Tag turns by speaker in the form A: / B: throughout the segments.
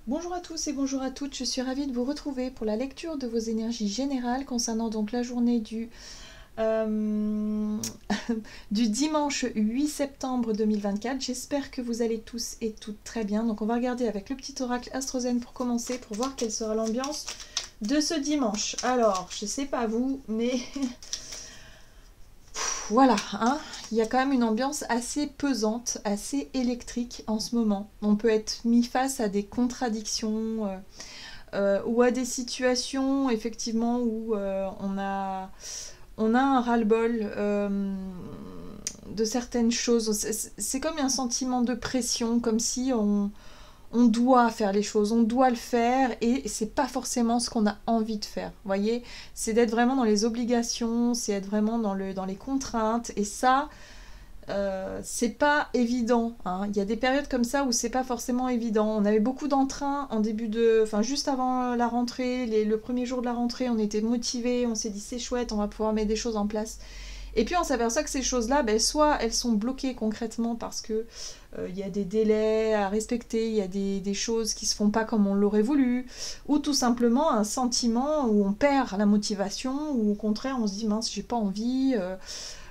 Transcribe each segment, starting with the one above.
A: Bonjour à tous et bonjour à toutes, je suis ravie de vous retrouver pour la lecture de vos énergies générales concernant donc la journée euh, du dimanche 8 septembre 2024. J'espère que vous allez tous et toutes très bien. Donc on va regarder avec le petit oracle Astrozène pour commencer, pour voir quelle sera l'ambiance de ce dimanche. Alors, je sais pas vous, mais voilà, hein, il y a quand même une ambiance assez pesante, assez électrique en ce moment. On peut être mis face à des contradictions ou à des situations effectivement où on a un ras-le-bol de certaines choses. C'est comme un sentiment de pression, comme si on doit faire les choses, on doit le faire et c'est pas forcément ce qu'on a envie de faire. Vous voyez, c'est d'être vraiment dans les obligations, c'est être vraiment dans les contraintes et ça, c'est pas évident, hein. Il y a des périodes comme ça où c'est pas forcément évident. On avait beaucoup d'entrain en enfin juste avant la rentrée, le premier jour de la rentrée, on était motivés, on s'est dit c'est chouette, on va pouvoir mettre des choses en place. Et puis on s'aperçoit que ces choses-là, ben, soit elles sont bloquées concrètement parce que il y a des délais à respecter, il y a des choses qui se font pas comme on l'aurait voulu, ou tout simplement un sentiment où on perd la motivation, ou au contraire on se dit mince j'ai pas envie.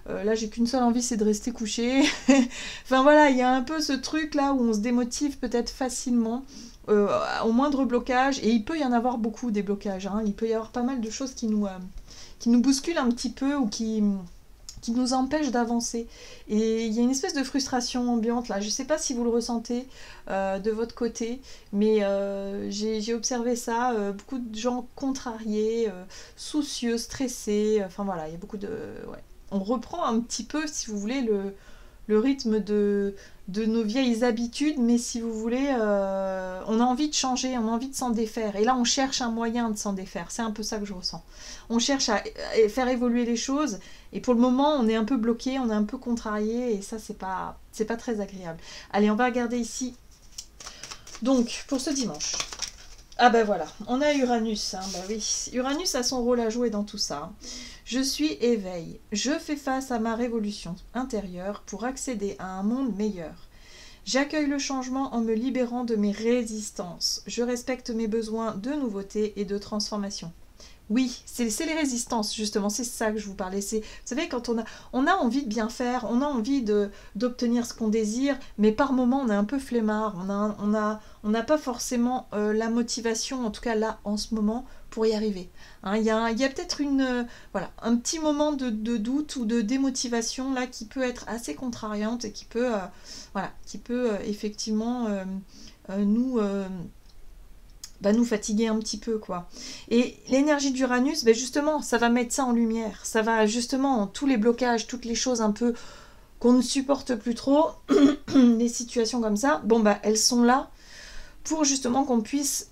A: Là, j'ai qu'une seule envie, c'est de rester couché. Enfin voilà, il y a un peu ce truc là où on se démotive peut-être facilement au moindre blocage. Et il peut y en avoir beaucoup des blocages, hein. Il peut y avoir pas mal de choses qui nous bousculent un petit peu ou qui nous empêchent d'avancer. Et il y a une espèce de frustration ambiante là. Je ne sais pas si vous le ressentez de votre côté, mais j'ai observé ça. Beaucoup de gens contrariés, soucieux, stressés. Enfin voilà, il y a beaucoup de... Ouais. On reprend un petit peu, si vous voulez, le rythme de nos vieilles habitudes, mais si vous voulez, on a envie de changer, on a envie de s'en défaire. Et là, on cherche un moyen de s'en défaire. C'est un peu ça que je ressens. On cherche à faire évoluer les choses, et pour le moment, on est un peu bloqué, on est un peu contrarié, et ça, c'est pas très agréable. Allez, on va regarder ici. Donc, pour ce dimanche. Ah ben voilà, on a Uranus, hein, bah oui. Uranus a son rôle à jouer dans tout ça. Je suis éveil. Je fais face à ma révolution intérieure pour accéder à un monde meilleur. J'accueille le changement en me libérant de mes résistances. Je respecte mes besoins de nouveauté et de transformation. Oui, c'est les résistances, justement, c'est ça que je vous parlais. Vous savez, quand on a envie de bien faire, on a envie d'obtenir ce qu'on désire, mais par moments, on est un peu flemmard, on n'a pas forcément la motivation, en tout cas là, en ce moment, pour y arriver. Hein, il y a peut-être voilà, un petit moment de doute ou de démotivation là qui peut être assez contrariante et qui peut effectivement nous nous fatiguer un petit peu, quoi. Et l'énergie d'Uranus, ben justement, ça va mettre ça en lumière. Ça va justement, tous les blocages, toutes les choses un peu qu'on ne supporte plus trop, les situations comme ça, bon, bah, elles sont là pour justement qu'on puisse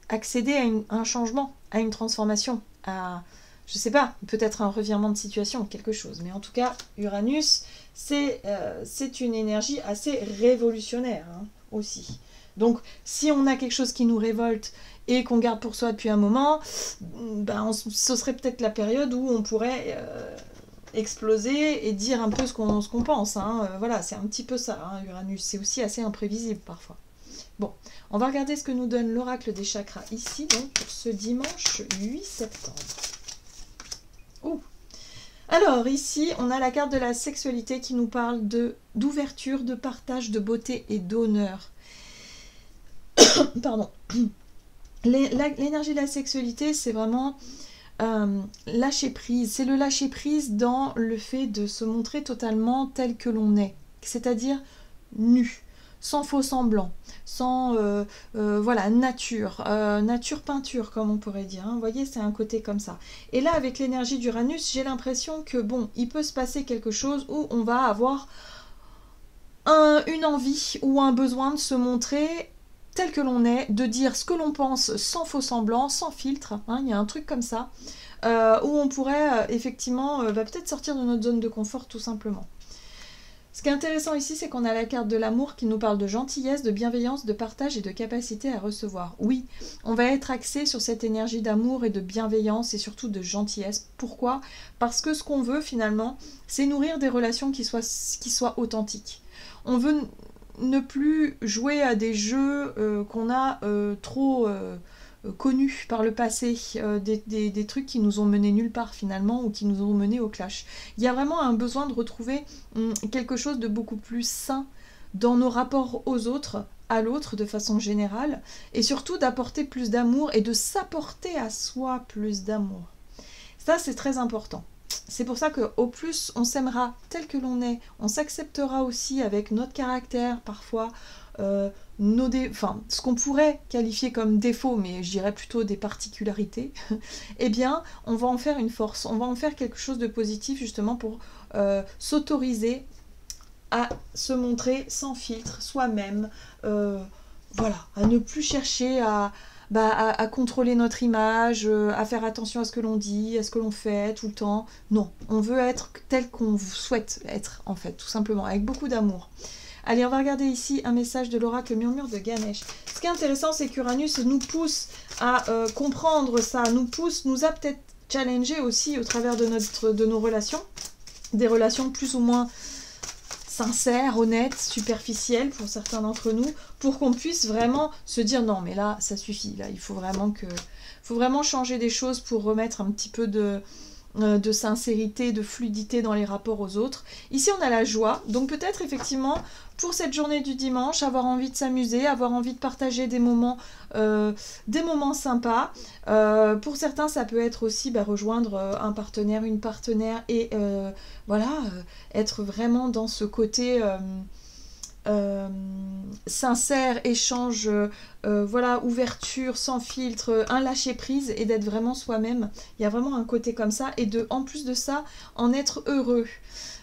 A: accéder à un changement, à une transformation, à, je sais pas, peut-être un revirement de situation, quelque chose. Mais en tout cas, Uranus, c'est une énergie assez révolutionnaire, hein, aussi. Donc, si on a quelque chose qui nous révolte et qu'on garde pour soi depuis un moment, ben, ce serait peut-être la période où on pourrait exploser et dire un peu ce qu'on pense. Hein. Voilà, c'est un petit peu ça, hein, Uranus. C'est aussi assez imprévisible parfois. Bon, on va regarder ce que nous donne l'oracle des chakras ici, donc pour ce dimanche 8 septembre. Ouh. Alors ici, on a la carte de la sexualité qui nous parle d'ouverture, de partage, de beauté et d'honneur. Pardon. L'énergie de la sexualité, c'est vraiment lâcher prise. C'est le lâcher prise dans le fait de se montrer totalement tel que l'on est. C'est-à-dire nu, sans faux semblant, sans voilà, nature peinture comme on pourrait dire, hein. Vous voyez, c'est un côté comme ça. Et là, avec l'énergie d'Uranus, j'ai l'impression que bon, il peut se passer quelque chose où on va avoir une envie ou un besoin de se montrer tel que l'on est, de dire ce que l'on pense sans faux semblant, sans filtre, hein, il y a un truc comme ça, où on pourrait effectivement peut-être sortir de notre zone de confort tout simplement. Ce qui est intéressant ici, c'est qu'on a la carte de l'amour qui nous parle de gentillesse, de bienveillance, de partage et de capacité à recevoir. Oui, on va être axé sur cette énergie d'amour et de bienveillance et surtout de gentillesse. Pourquoi ? Parce que ce qu'on veut finalement, c'est nourrir des relations qui soient authentiques. On veut ne plus jouer à des jeux qu'on a trop connus par le passé, des trucs qui nous ont menés nulle part finalement, ou qui nous ont menés au clash. Il y a vraiment un besoin de retrouver quelque chose de beaucoup plus sain dans nos rapports aux autres, à l'autre de façon générale, et surtout d'apporter plus d'amour et de s'apporter à soi plus d'amour. Ça, c'est très important. C'est pour ça qu'au plus on s'aimera tel que l'on est, on s'acceptera aussi avec notre caractère, parfois ce qu'on pourrait qualifier comme défaut, mais je dirais plutôt des particularités, eh bien, on va en faire une force, on va en faire quelque chose de positif justement pour s'autoriser à se montrer sans filtre, soi-même, voilà, à ne plus chercher à contrôler notre image, à faire attention à ce que l'on dit, à ce que l'on fait tout le temps. Non, on veut être tel qu'on souhaite être, en fait, tout simplement, avec beaucoup d'amour. Allez, on va regarder ici un message de l'oracle Murmure de Ganesh. Ce qui est intéressant, c'est qu'Uranus nous pousse à comprendre ça, nous a peut-être challengé aussi au travers de nos relations, des relations plus ou moins sincère, honnête, superficielle pour certains d'entre nous, pour qu'on puisse vraiment se dire non mais là ça suffit, là il faut vraiment changer des choses pour remettre un petit peu de sincérité, de fluidité dans les rapports aux autres. Ici on a la joie, donc peut-être effectivement pour cette journée du dimanche, avoir envie de s'amuser, avoir envie de partager des moments sympas. Pour certains, ça peut être aussi rejoindre un partenaire, une partenaire et être vraiment dans ce côté sincère, échange, ouverture, sans filtre, un lâcher prise et d'être vraiment soi-même. Il y a vraiment un côté comme ça et en plus de ça, en être heureux.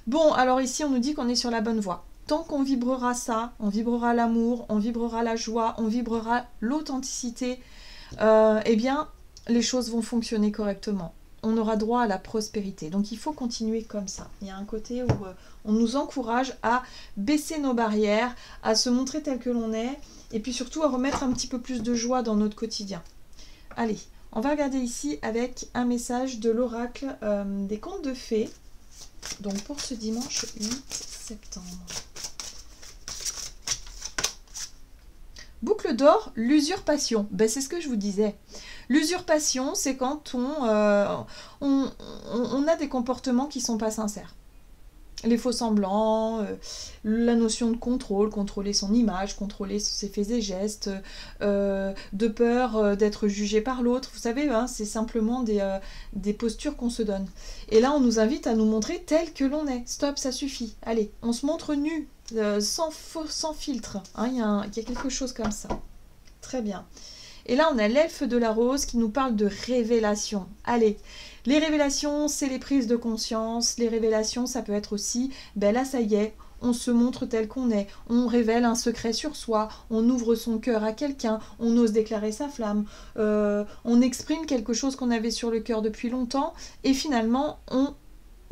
A: Bon, alors ici, on nous dit qu'on est sur la bonne voie. Tant qu'on vibrera ça, on vibrera l'amour, on vibrera la joie, on vibrera l'authenticité, eh bien, les choses vont fonctionner correctement. On aura droit à la prospérité. Donc, il faut continuer comme ça. Il y a un côté où on nous encourage à baisser nos barrières, à se montrer tel que l'on est, et puis surtout à remettre un petit peu plus de joie dans notre quotidien. Allez, on va regarder ici avec un message de l'oracle des contes de fées. Donc, pour ce dimanche 8 septembre. Boucle d'or, l'usurpation. Ben, c'est ce que je vous disais. L'usurpation, c'est quand on a des comportements qui ne sont pas sincères. Les faux semblants, la notion de contrôle, contrôler son image, contrôler ses faits et gestes, de peur d'être jugé par l'autre. Vous savez, hein, c'est simplement des postures qu'on se donne. Et là, on nous invite à nous montrer tel que l'on est. Stop, ça suffit. Allez, on se montre nu, sans filtre. Hein, il y a quelque chose comme ça. Très bien. Et là, on a l'elfe de la rose qui nous parle de révélation. Allez, les révélations, c'est les prises de conscience. Les révélations, ça peut être aussi, ben là, ça y est, on se montre tel qu'on est. On révèle un secret sur soi. On ouvre son cœur à quelqu'un. On ose déclarer sa flamme. On exprime quelque chose qu'on avait sur le cœur depuis longtemps. Et finalement, on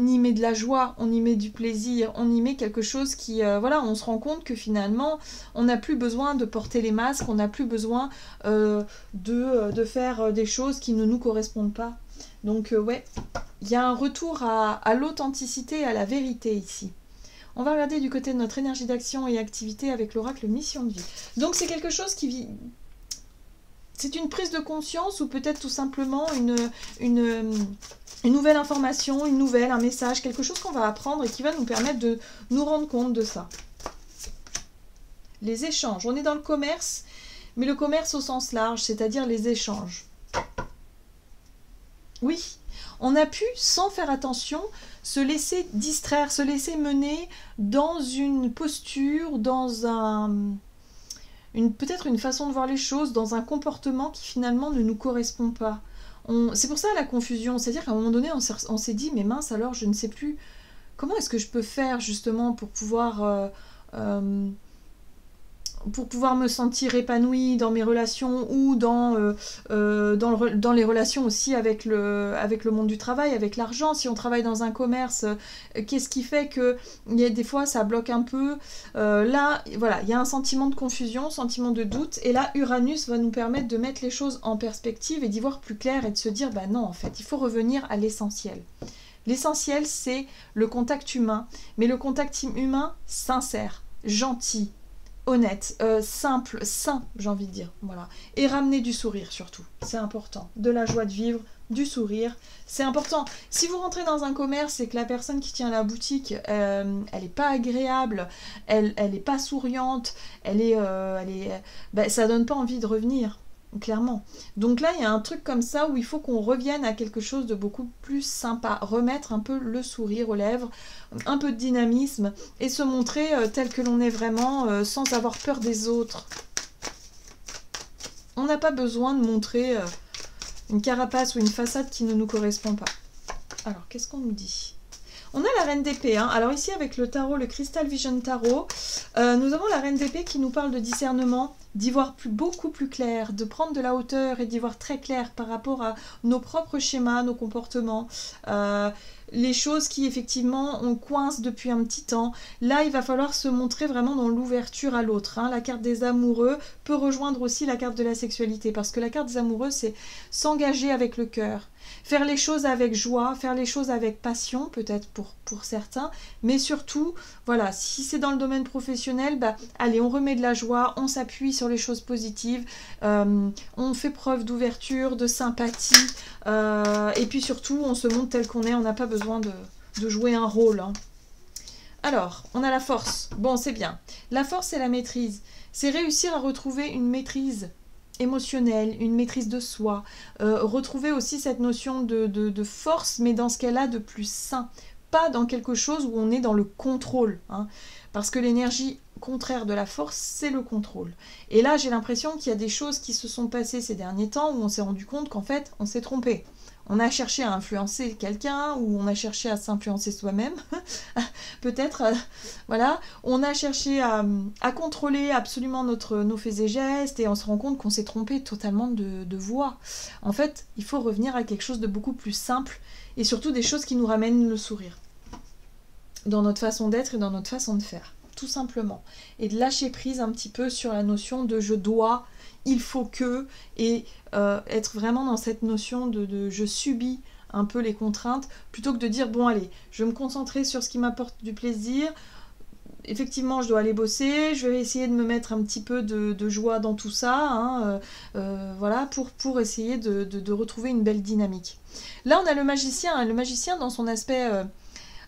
A: y met de la joie, on y met du plaisir, on y met quelque chose qui, on se rend compte que finalement, on n'a plus besoin de porter les masques, on n'a plus besoin de faire des choses qui ne nous correspondent pas. Donc, il y a un retour à l'authenticité et à la vérité ici. On va regarder du côté de notre énergie d'action et activité avec l'oracle mission de vie. Donc, c'est quelque chose qui... C'est une prise de conscience ou peut-être tout simplement une nouvelle information, un message, quelque chose qu'on va apprendre et qui va nous permettre de nous rendre compte de ça. Les échanges. On est dans le commerce, mais le commerce au sens large, c'est-à-dire les échanges. Oui, on a pu, sans faire attention, se laisser distraire, se laisser mener dans une posture, dans peut-être une façon de voir les choses, dans un comportement qui finalement ne nous correspond pas. C'est pour ça la confusion, c'est-à-dire qu'à un moment donné, on s'est dit, mais mince, alors je ne sais plus, comment est-ce que je peux faire justement pour pouvoir me sentir épanouie dans mes relations ou dans les relations aussi avec le monde du travail, avec l'argent. Si on travaille dans un commerce, qu'est-ce qui fait que des fois ça bloque un peu là, voilà, il y a un sentiment de confusion, sentiment de doute, et là Uranus va nous permettre de mettre les choses en perspective et d'y voir plus clair et de se dire, bah non, en fait, il faut revenir à l'essentiel. L'essentiel, c'est le contact humain, mais le contact humain sincère, gentil, honnête, simple, sain, j'ai envie de dire, voilà. Et ramener du sourire surtout, c'est important. De la joie de vivre, du sourire, c'est important. Si vous rentrez dans un commerce et que la personne qui tient la boutique, elle n'est pas agréable, elle n'est pas souriante, ben, ça donne pas envie de revenir. Clairement. Donc là, il y a un truc comme ça où il faut qu'on revienne à quelque chose de beaucoup plus sympa. Remettre un peu le sourire aux lèvres, un peu de dynamisme et se montrer tel que l'on est vraiment sans avoir peur des autres. On n'a pas besoin de montrer une carapace ou une façade qui ne nous correspond pas. Alors, qu'est-ce qu'on nous dit ? On a la reine d'épée. Hein. Alors ici, avec le tarot, le Crystal Vision Tarot, nous avons la reine d'épée qui nous parle de discernement, d'y voir beaucoup plus clair, de prendre de la hauteur et d'y voir très clair par rapport à nos propres schémas, nos comportements, les choses qui effectivement on coince depuis un petit temps. Là, il va falloir se montrer vraiment dans l'ouverture à l'autre. Hein. La carte des amoureux peut rejoindre aussi la carte de la sexualité, parce que la carte des amoureux, c'est s'engager avec le cœur. Faire les choses avec joie, faire les choses avec passion, peut-être pour certains, mais surtout, voilà, si c'est dans le domaine professionnel, bah, allez, on remet de la joie, on s'appuie sur les choses positives, on fait preuve d'ouverture, de sympathie, et puis surtout, on se montre tel qu'on est, on n'a pas besoin de jouer un rôle. Hein. Alors, on a la force. Bon, c'est bien. La force, c'est la maîtrise. C'est réussir à retrouver une maîtrise émotionnelle, une maîtrise de soi, retrouver aussi cette notion de force, mais dans ce qu'elle a de plus sain, pas dans quelque chose où on est dans le contrôle, hein, parce que l'énergie contraire de la force, c'est le contrôle. Et là, j'ai l'impression qu'il y a des choses qui se sont passées ces derniers temps où on s'est rendu compte qu'en fait, on s'est trompé. On a cherché à influencer quelqu'un ou on a cherché à s'influencer soi-même, peut-être, voilà. On a cherché à contrôler absolument nos faits et gestes et on se rend compte qu'on s'est trompé totalement de voie. En fait, il faut revenir à quelque chose de beaucoup plus simple et surtout des choses qui nous ramènent le sourire dans notre façon d'être et dans notre façon de faire, tout simplement. Et de lâcher prise un petit peu sur la notion de je dois, il faut que, et être vraiment dans cette notion de je subis un peu les contraintes, plutôt que de dire bon allez, je vais me concentrer sur ce qui m'apporte du plaisir, effectivement je dois aller bosser, je vais essayer de me mettre un petit peu de joie dans tout ça, hein, voilà, pour essayer de retrouver une belle dynamique. Là on a le magicien dans son aspect...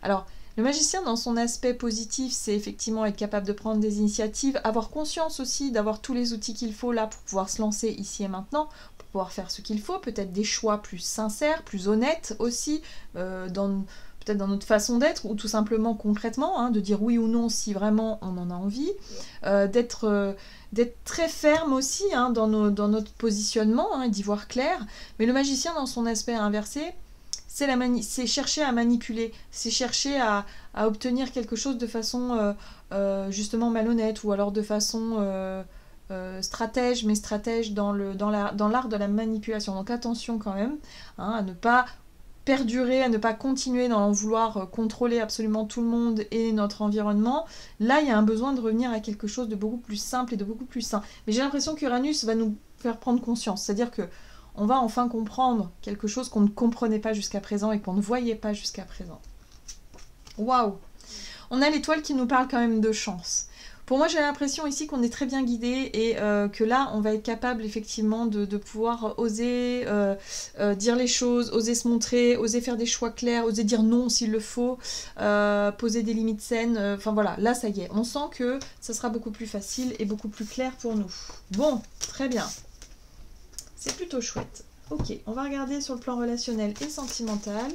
A: alors, le magicien, dans son aspect positif, c'est effectivement être capable de prendre des initiatives, avoir conscience aussi d'avoir tous les outils qu'il faut là pour pouvoir se lancer ici et maintenant, pour pouvoir faire ce qu'il faut, peut-être des choix plus sincères, plus honnêtes aussi, peut-être dans notre façon d'être, ou tout simplement concrètement, hein, de dire oui ou non si vraiment on en a envie, d'être très ferme aussi hein, dans notre positionnement, hein, d'y voir clair. Mais le magicien, dans son aspect inversé, c'est chercher à manipuler, c'est chercher à obtenir quelque chose de façon justement malhonnête ou alors de façon stratège, mais stratège dans l'art de la manipulation. Donc attention quand même hein, à ne pas perdurer, à ne pas continuer dans vouloir contrôler absolument tout le monde et notre environnement. Là, il y a un besoin de revenir à quelque chose de beaucoup plus simple et de beaucoup plus sain. Mais j'ai l'impression qu'Uranus va nous faire prendre conscience, c'est-à-dire que on va enfin comprendre quelque chose qu'on ne comprenait pas jusqu'à présent et qu'on ne voyait pas jusqu'à présent. Waouh! On a l'étoile qui nous parle quand même de chance. Pour moi, j'ai l'impression ici qu'on est très bien guidé et que là, on va être capable effectivement de pouvoir oser dire les choses, oser se montrer, oser faire des choix clairs, oser dire non s'il le faut, poser des limites saines. Enfin voilà, là, ça y est. On sent que ça sera beaucoup plus facile et beaucoup plus clair pour nous. Bon, très bien. C'est plutôt chouette. Ok, on va regarder sur le plan relationnel et sentimental.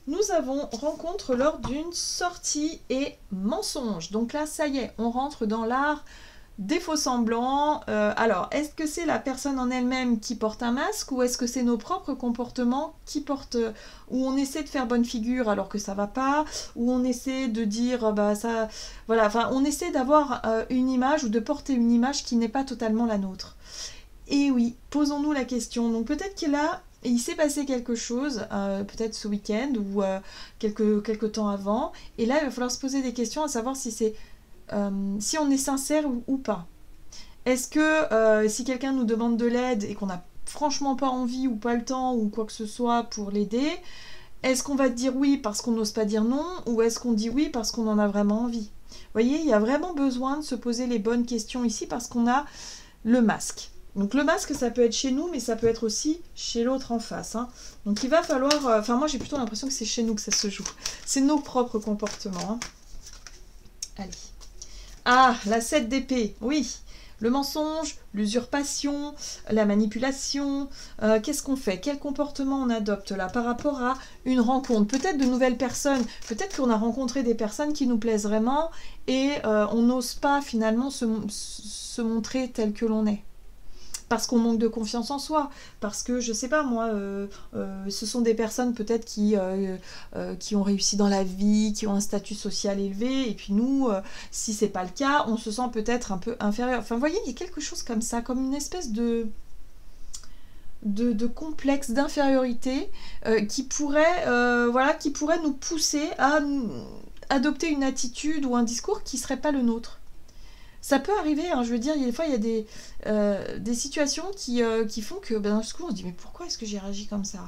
A: Nous avons rencontre lors d'une sortie et mensonge. Donc là, ça y est, on rentre dans l'art des faux semblants. Alors, est-ce que c'est la personne en elle-même qui porte un masque ou est-ce que c'est nos propres comportements qui portent, où on essaie de faire bonne figure alors que ça va pas, où on essaie de dire bah ça, voilà, enfin on essaie d'avoir une image ou de porter une image qui n'est pas totalement la nôtre. Et oui, posons-nous la question. Donc peut-être qu'il a il s'est passé quelque chose, peut-être ce week-end ou quelques temps avant, et là il va falloir se poser des questions à savoir si c'est si on est sincère ou pas. Est-ce que si quelqu'un nous demande de l'aide et qu'on n'a franchement pas envie ou pas le temps ou quoi que ce soit pour l'aider, Est-ce qu'on va dire oui parce qu'on n'ose pas dire non, ou est-ce qu'on dit oui parce qu'on en a vraiment envie? Vous voyez, il y a vraiment besoin de se poser les bonnes questions ici parce qu'on a le masque. Donc le masque, ça peut être chez nous, mais ça peut être aussi chez l'autre en face. Hein. Donc il va falloir... Enfin, moi, j'ai plutôt l'impression que c'est chez nous que ça se joue. C'est nos propres comportements. Hein. Allez. Ah, la 7 d'épée, oui. Le mensonge, l'usurpation, la manipulation. Qu'est-ce qu'on fait? Quel comportement on adopte là par rapport à une rencontre? Peut-être de nouvelles personnes. Peut-être qu'on a rencontré des personnes qui nous plaisent vraiment et on n'ose pas finalement se montrer tel que l'on est. Parce qu'on manque de confiance en soi, parce que, je sais pas moi, ce sont des personnes peut-être qui ont réussi dans la vie, qui ont un statut social élevé, et puis nous, si c'est pas le cas, on se sent peut-être un peu inférieur. Enfin, vous voyez, il y a quelque chose comme ça, comme une espèce de complexe d'infériorité qui pourrait nous pousser à adopter une attitude ou un discours qui serait pas le nôtre. Ça peut arriver, hein, je veux dire, des fois il y a des situations qui font que d'un coup on se dit mais pourquoi est-ce que j'ai réagi comme ça?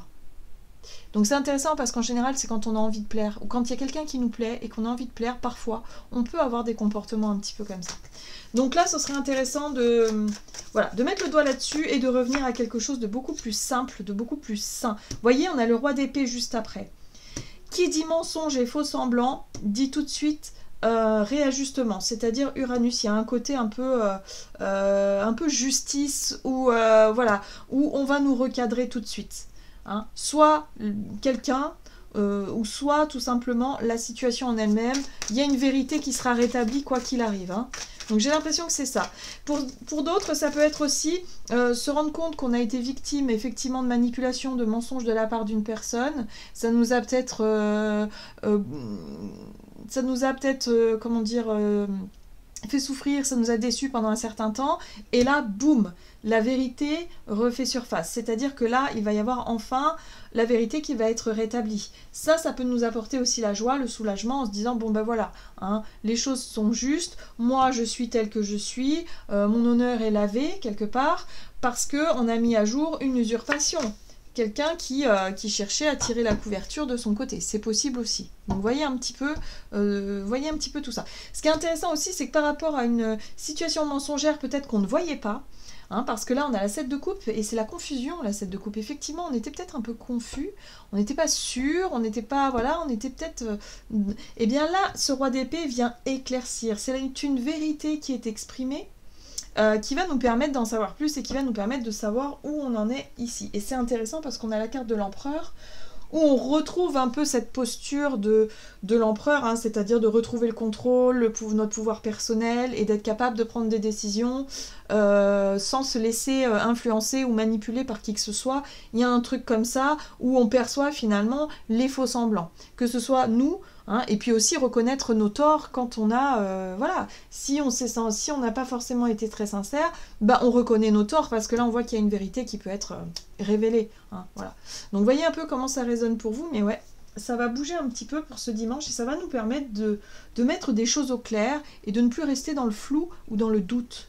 A: Donc c'est intéressant parce qu'en général c'est quand on a envie de plaire, ou quand il y a quelqu'un qui nous plaît et qu'on a envie de plaire, parfois on peut avoir des comportements un petit peu comme ça. Donc là ce serait intéressant de mettre le doigt là-dessus et de revenir à quelque chose de beaucoup plus simple, de beaucoup plus sain. Vous voyez, on a le roi d'épée juste après. Qui dit mensonge et faux semblant, dit tout de suite réajustement, c'est-à-dire Uranus, il y a un côté un peu justice où on va nous recadrer tout de suite. Hein. Soit quelqu'un, ou soit tout simplement la situation en elle-même, il y a une vérité qui sera rétablie quoi qu'il arrive. Hein. Donc j'ai l'impression que c'est ça. Pour d'autres, ça peut être aussi se rendre compte qu'on a été victime effectivement de manipulation, de mensonges de la part d'une personne. Ça nous a peut-être... fait souffrir, ça nous a déçus pendant un certain temps, et là, boum, la vérité refait surface. C'est-à-dire que là, il va y avoir enfin la vérité qui va être rétablie. Ça peut nous apporter aussi la joie, le soulagement, en se disant, bon ben voilà, hein, les choses sont justes, moi je suis telle que je suis, mon honneur est lavé quelque part, parce qu'on a mis à jour une usurpation. Quelqu'un qui cherchait à tirer la couverture de son côté. C'est possible aussi. Donc voyez un petit peu tout ça. Ce qui est intéressant aussi, c'est que par rapport à une situation mensongère peut-être qu'on ne voyait pas, hein, parce que là on a la 7 de coupe et c'est la confusion, la 7 de coupe. Effectivement, on était peut-être un peu confus, on n'était pas sûr, on était peut-être... Eh bien là, ce roi d'épée vient éclaircir. C'est une vérité qui est exprimée, qui va nous permettre d'en savoir plus et qui va nous permettre de savoir où on en est ici. Et c'est intéressant parce qu'on a la carte de l'empereur où on retrouve un peu cette posture de l'empereur, hein, c'est-à-dire de retrouver le contrôle, notre pouvoir personnel et d'être capable de prendre des décisions sans se laisser influencer ou manipuler par qui que ce soit. Il y a un truc comme ça où on perçoit finalement les faux semblants, que ce soit nous, hein, et puis aussi reconnaître nos torts quand on a, si on n'a pas forcément été très sincère, bah on reconnaît nos torts parce que là on voit qu'il y a une vérité qui peut être révélée. Hein, voilà. Donc voyez un peu comment ça résonne pour vous, mais ouais, ça va bouger un petit peu pour ce dimanche et ça va nous permettre de mettre des choses au clair et de ne plus rester dans le flou ou dans le doute.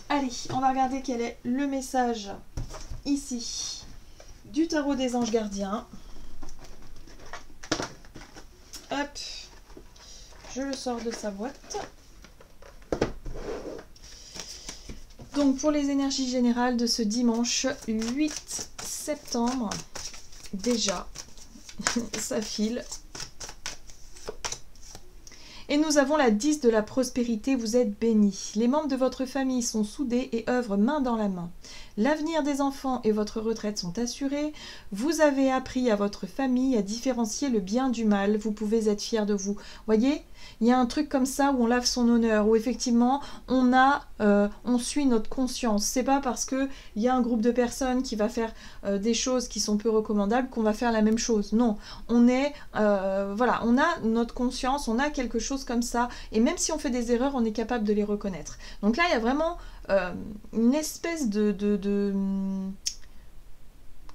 A: Allez, on va regarder quel est le message ici du tarot des anges gardiens. Hop, je le sors de sa boîte. Donc pour les énergies générales de ce dimanche 8 septembre, déjà, ça file. Et nous avons la 10 de la prospérité, vous êtes bénis. Les membres de votre famille sont soudés et œuvrent main dans la main. L'avenir des enfants et votre retraite sont assurés. Vous avez appris à votre famille à différencier le bien du mal. Vous pouvez être fiers de vous. Voyez, il y a un truc comme ça où on lave son honneur, où effectivement on suit notre conscience. C'est pas parce que il y a un groupe de personnes qui va faire des choses qui sont peu recommandables qu'on va faire la même chose. Non, on a notre conscience, on a quelque chose comme ça. Et même si on fait des erreurs, on est capable de les reconnaître. Donc là, il y a vraiment une espèce de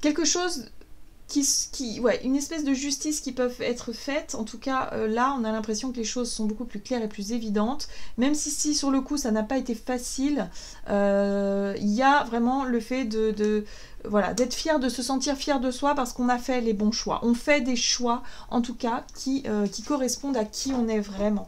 A: quelque chose ouais, une espèce de justice qui peuvent être faites. En tout cas, là, on a l'impression que les choses sont beaucoup plus claires et plus évidentes. Même si sur le coup, ça n'a pas été facile, il y a vraiment le fait voilà, d'être fier, de se sentir fier de soi parce qu'on a fait les bons choix. On fait des choix, en tout cas, qui correspondent à qui on est vraiment.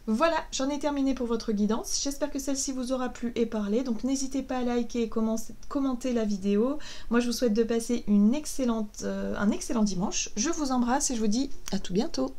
A: Voilà, j'en ai terminé pour votre guidance. J'espère que celle-ci vous aura plu et parlé. Donc n'hésitez pas à liker et commenter la vidéo. Moi, je vous souhaite de passer un excellent dimanche. Je vous embrasse et je vous dis à tout bientôt.